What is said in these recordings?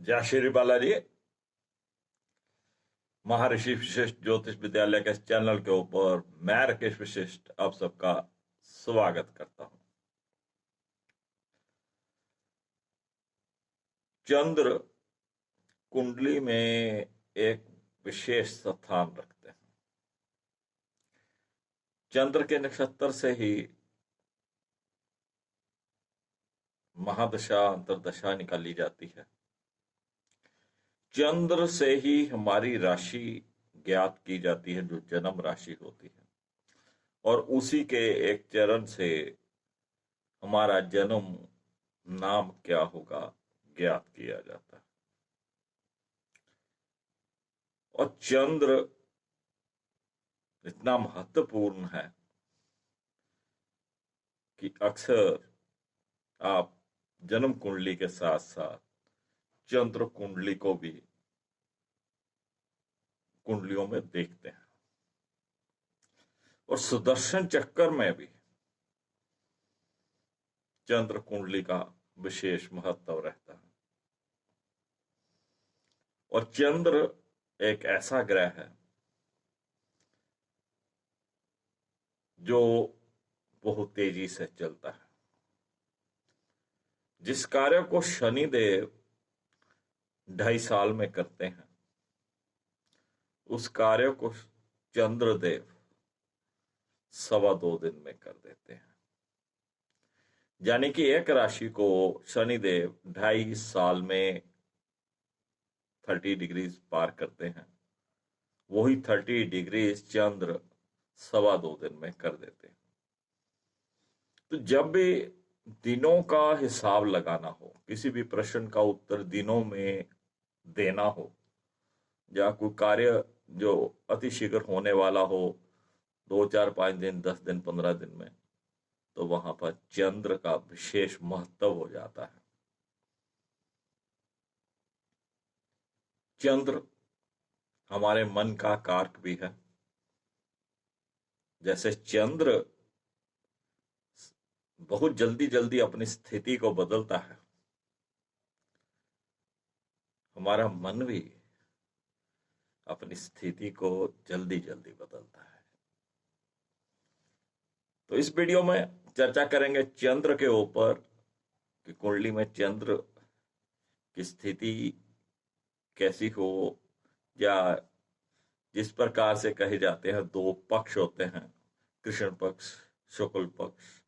जय श्री बालाजी। महर्षि विशिष्ट ज्योतिष विद्यालय के इस चैनल के ऊपर मैं राकेश विशिष्ट आप सबका स्वागत करता हूं। चंद्र कुंडली में एक विशेष स्थान रखते हैं। चंद्र के नक्षत्र से ही महादशा अंतरदशा निकाली जाती है। चंद्र से ही हमारी राशि ज्ञात की जाती है, जो जन्म राशि होती है, और उसी के एक चरण से हमारा जन्म नाम क्या होगा ज्ञात किया जाता है। और चंद्र इतना महत्वपूर्ण है कि अक्सर आप जन्म कुंडली के साथ साथ चंद्र कुंडली को भी कुंडलियों में देखते हैं, और सुदर्शन चक्कर में भी चंद्र कुंडली का विशेष महत्व रहता है। और चंद्र एक ऐसा ग्रह है जो बहुत तेजी से चलता है। जिस कार्य को शनिदेव 2.5 साल में करते हैं, उस कार्य को चंद्रदेव 2.25 दिन में कर देते हैं। यानी कि एक राशि को शनिदेव 2.5 साल में 30 डिग्रीज पार करते हैं, वही 30 डिग्रीज चंद्र 2.25 दिन में कर देते हैं। तो जब भी दिनों का हिसाब लगाना हो, किसी भी प्रश्न का उत्तर दिनों में देना हो, या कोई कार्य जो अतिशीघ्र होने वाला हो 2, 4, 5 दिन, 10 दिन, 15 दिन में, तो वहां पर चंद्र का विशेष महत्व हो जाता है। चंद्र हमारे मन का कारक भी है। जैसे चंद्र बहुत जल्दी जल्दी अपनी स्थिति को बदलता है, हमारा मन भी अपनी स्थिति को जल्दी जल्दी बदलता है। तो इस वीडियो में चर्चा करेंगे चंद्र के ऊपर कि कुंडली में चंद्र की स्थिति कैसी हो, या जिस प्रकार से कहे जाते हैं 2 पक्ष होते हैं, कृष्ण पक्ष, शुक्ल पक्ष।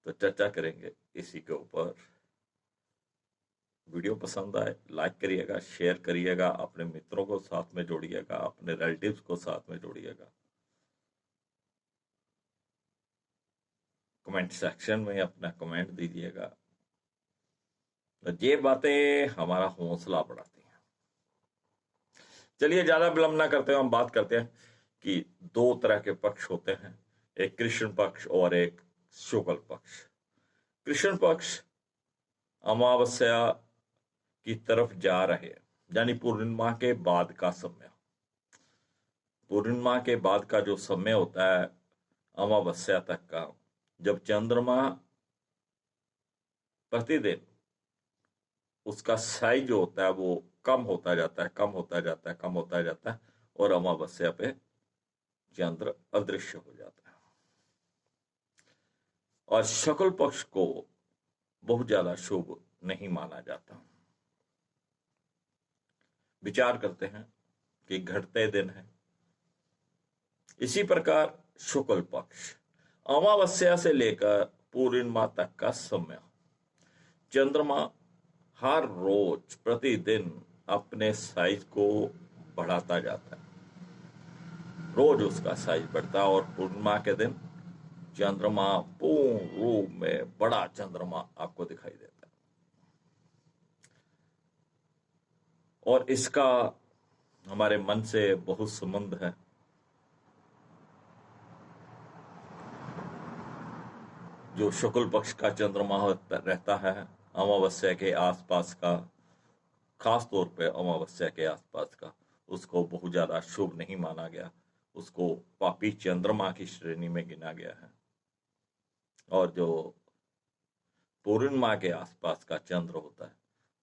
तो चर्चा करेंगे इसी के ऊपर। वीडियो पसंद आए लाइक करिएगा, शेयर करिएगा, अपने मित्रों को साथ में जोड़िएगा, अपने रिलेटिव्स को साथ में जोड़िएगा। कमेंट सेक्शन में अपना कमेंट दीजिएगा। तो ये बातें हमारा हौसला बढ़ाती हैं। चलिए ज्यादा विलंब ना करते हुए हम बात करते हैं कि 2 तरह के पक्ष होते हैं, एक कृष्ण पक्ष और एक शुक्ल पक्ष। कृष्ण पक्ष अमावस्या की तरफ जा रहे हैं, यानी पूर्णिमा के बाद का समय। पूर्णिमा के बाद का जो समय होता है अमावस्या तक का, जब चंद्रमा प्रतिदिन उसका साइज जो होता है वो कम होता जाता है, कम होता जाता है, कम होता जाता है, और अमावस्या पे चंद्र अदृश्य हो जाता है। और शुक्ल पक्ष को बहुत ज्यादा शुभ नहीं माना जाता। विचार करते हैं कि घटते दिन है। इसी प्रकार शुक्ल पक्ष अमावस्या से लेकर पूर्णिमा तक का समय, चंद्रमा हर रोज प्रतिदिन अपने साइज को बढ़ाता जाता है, रोज उसका साइज बढ़ता है, और पूर्णिमा के दिन चंद्रमा पूर्ण रूप में बड़ा चंद्रमा आपको दिखाई देता है। और इसका हमारे मन से बहुत संबंध है। जो शुक्ल पक्ष का चंद्रमा रहता है अमावस्या के आसपास का, खास तौर पे अमावस्या के आसपास का, उसको बहुत ज्यादा शुभ नहीं माना गया, उसको पापी चंद्रमा की श्रेणी में गिना गया है। और जो पूर्णिमा के आसपास का चंद्र होता है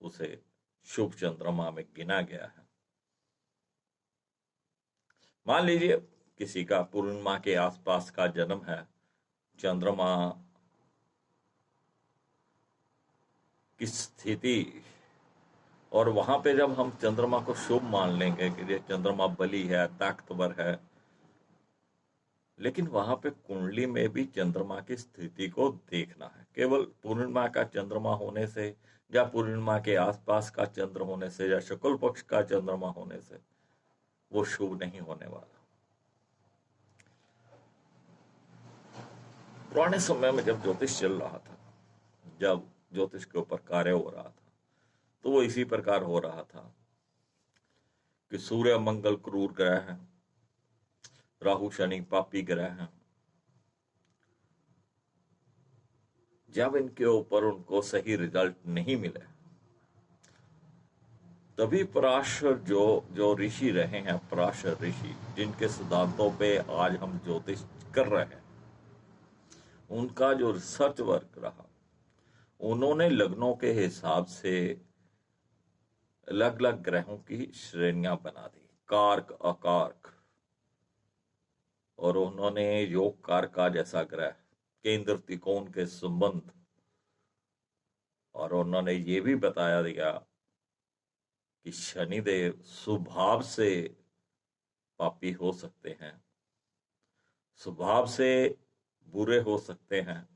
उसे शुभ चंद्रमा में गिना गया है। मान लीजिए किसी का पूर्णिमा के आसपास का जन्म है, चंद्रमा की स्थिति, और वहां पे जब हम चंद्रमा को शुभ मान लेंगे कि ये चंद्रमा बली है, ताकतवर है, लेकिन वहां पे कुंडली में भी चंद्रमा की स्थिति को देखना है। केवल पूर्णिमा का चंद्रमा होने से या पूर्णिमा के आसपास का चंद्र होने से या शुक्ल पक्ष का चंद्रमा होने से वो शुभ नहीं होने वाला। पुराने समय में जब ज्योतिष चल रहा था, जब ज्योतिष के ऊपर कार्य हो रहा था, तो वो इसी प्रकार हो रहा था कि सूर्य मंगल क्रूर ग्रह हैं, राहु शनि पापी ग्रह हैं। जब इनके ऊपर उनको सही रिजल्ट नहीं मिले, तभी पराशर जो ऋषि रहे हैं, पराशर ऋषि, जिनके सिद्धांतों पे आज हम ज्योतिष कर रहे हैं, उनका जो रिसर्च वर्क रहा, उन्होंने लग्नों के हिसाब से अलग अलग ग्रहों की श्रेणियां बना दी, कारक अकारक, और उन्होंने योग कारका जैसा ग्रह, केंद्र त्रिकोण के संबंध, और उन्होंने ये भी बताया दिया कि शनिदेव स्वभाव से पापी हो सकते हैं, स्वभाव से बुरे हो सकते हैं,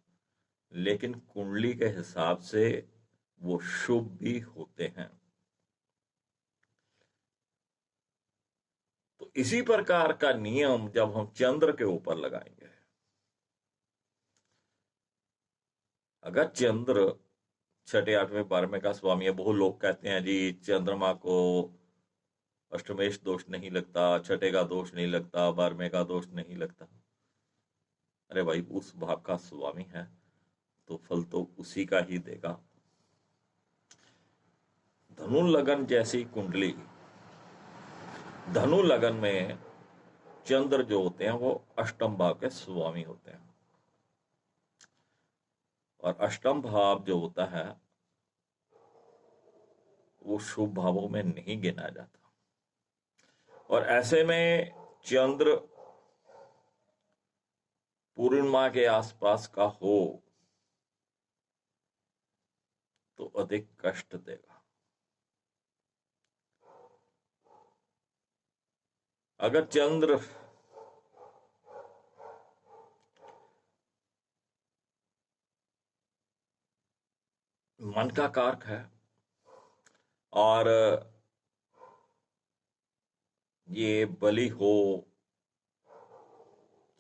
लेकिन कुंडली के हिसाब से वो शुभ भी होते हैं। तो इसी प्रकार का नियम जब हम चंद्र के ऊपर लगाएंगे, अगर चंद्र छठे 8वें 12वें का स्वामी है, बहुत लोग कहते हैं जी चंद्रमा को अष्टमेश दोष नहीं लगता, छठे का दोष नहीं लगता, 12वें का दोष नहीं लगता। अरे भाई, उस भाव का स्वामी है तो फल तो उसी का ही देगा। धनु लगन जैसी कुंडली, धनु लगन में चंद्र जो होते हैं वो अष्टम भाव के स्वामी होते हैं, और अष्टम भाव जो होता है वो शुभ भावों में नहीं गिना जाता। और ऐसे में चंद्र पूर्णिमा के आसपास का हो तो अधिक कष्ट देगा। अगर चंद्र मन का कारक है और ये बलि हो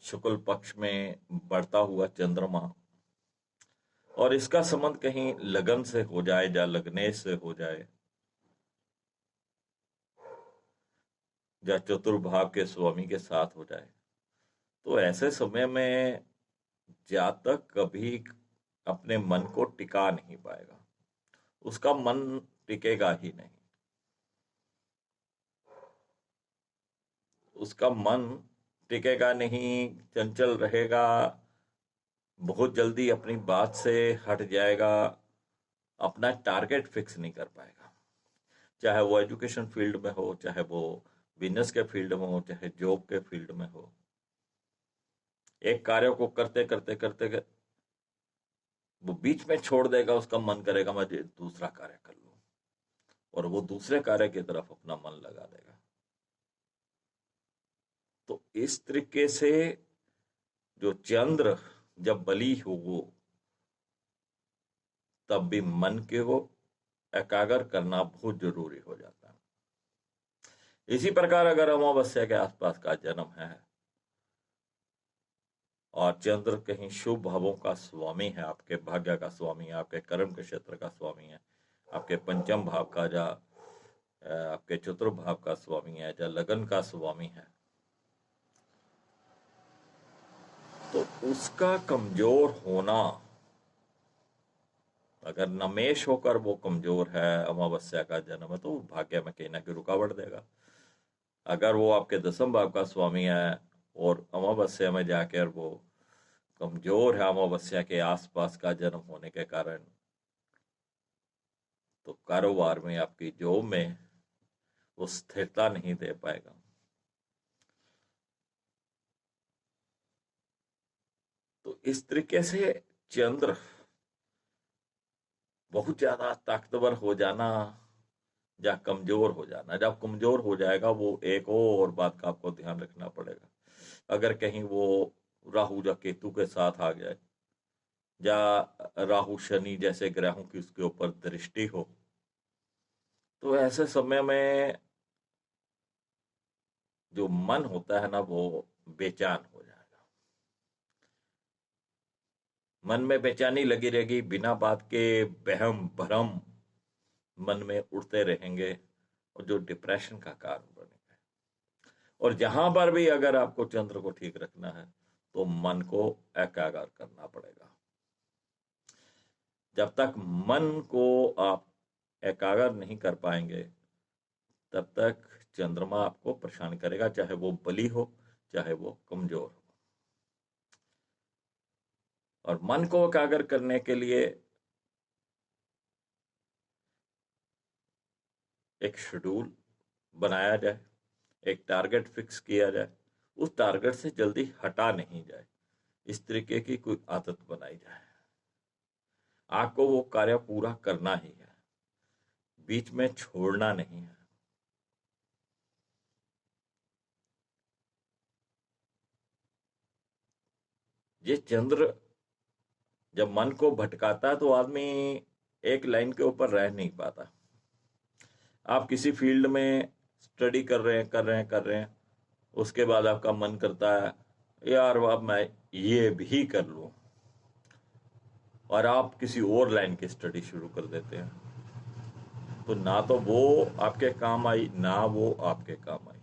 शुक्ल पक्ष में बढ़ता हुआ चंद्रमा, और इसका संबंध कहीं लगन से हो जाए या लग्नेश से हो जाए या चतुर्भाव के स्वामी के साथ हो जाए, तो ऐसे समय में जातक कभी अपने मन को टिका नहीं पाएगा, उसका मन टिकेगा ही नहीं, उसका मन टिकेगा नहीं, चंचल रहेगा, बहुत जल्दी अपनी बात से हट जाएगा, अपना टारगेट फिक्स नहीं कर पाएगा, चाहे वो एजुकेशन फील्ड में हो, चाहे वो बिजनेस के फील्ड में हो, चाहे जॉब के फील्ड में हो। एक कार्य को करते करते करते वो बीच में छोड़ देगा, उसका मन करेगा मैं दूसरा कार्य कर लूं, और वो दूसरे कार्य की तरफ अपना मन लगा देगा। तो इस तरीके से जो चंद्र जब बली हो वो, तब भी मन के को एकाग्र करना बहुत जरूरी हो जाता है। इसी प्रकार अगर अमावस्या के आसपास का जन्म है और चंद्र कहीं शुभ भावों का स्वामी है, आपके भाग्य का स्वामी है, आपके कर्म के क्षेत्र का स्वामी है, आपके पंचम भाव का या आपके चतुर्भाव का स्वामी है, या लगन का स्वामी है, तो उसका कमजोर होना, अगर नमेश होकर वो कमजोर है, अमावस्या का जन्म है, तो भाग्य में कहीं ना कहीं रुकावट देगा। अगर वो आपके दसम भाव का स्वामी है और अमावस्या में जाकर वो कमजोर है, अमावस्या के आसपास का जन्म होने के कारण, तो कारोबार में, आपकी जॉब में वो स्थिरता नहीं दे पाएगा। तो इस तरीके से चंद्र बहुत ज्यादा ताकतवर हो जाना या कमजोर हो जाना, जब कमजोर हो जाएगा वो एक और बात का आपको ध्यान रखना पड़ेगा। अगर कहीं वो राहु या केतु के साथ आ जाए, या राहु शनि जैसे ग्रहों की उसके ऊपर दृष्टि हो, तो ऐसे समय में जो मन होता है ना, वो बेचैन हो जाएगा। मन में बेचैनी लगी रहेगी, बिना बात के वहम भरम मन में उड़ते रहेंगे, और जो डिप्रेशन का कारण बनेंगे। और जहां पर भी अगर आपको चंद्र को ठीक रखना है, तो मन को एकाग्र करना पड़ेगा। जब तक मन को आप एकाग्र नहीं कर पाएंगे, तब तक चंद्रमा आपको परेशान करेगा, चाहे वो बली हो, चाहे वो कमजोर हो। और मन को एकाग्र करने के लिए एक शेड्यूल बनाया जाए, एक टारगेट फिक्स किया जाए, उस टारगेट से जल्दी हटा नहीं जाए, इस तरीके की कोई आदत बनाई जाए। आपको वो कार्य पूरा करना ही है, बीच में छोड़ना नहीं है। ये चंद्र जब मन को भटकाता है, तो आदमी एक लाइन के ऊपर रह नहीं पाता। आप किसी फील्ड में स्टडी कर रहे हैं, उसके बाद आपका मन करता है यार अब मैं ये भी कर लूं, और आप किसी और लाइन की स्टडी शुरू कर देते हैं। तो ना तो वो आपके काम आई, ना वो आपके काम आई।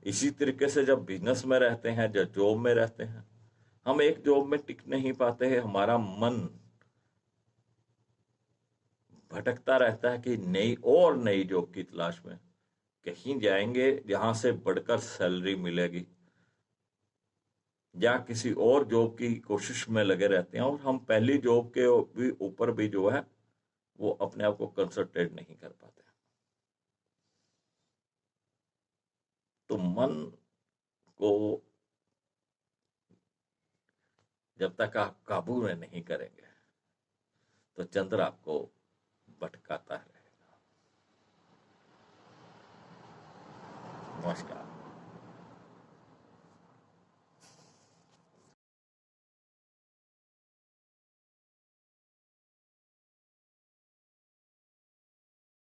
इसी तरीके से जब बिजनेस में रहते हैं, जब जॉब में रहते हैं, हम एक जॉब में टिक नहीं पाते हैं, हमारा मन भटकता रहता है कि नई जॉब की तलाश में कहीं जाएंगे जहां से बढ़कर सैलरी मिलेगी, या किसी और जॉब की कोशिश में लगे रहते हैं, और हम पहली जॉब के भी ऊपर भी जो है वो अपने आप को कंसंट्रेट नहीं कर पाते। तो मन को जब तक आप काबू में नहीं करेंगे, तो चंद्र आपको भटकाता रहेगा। नमस्कार।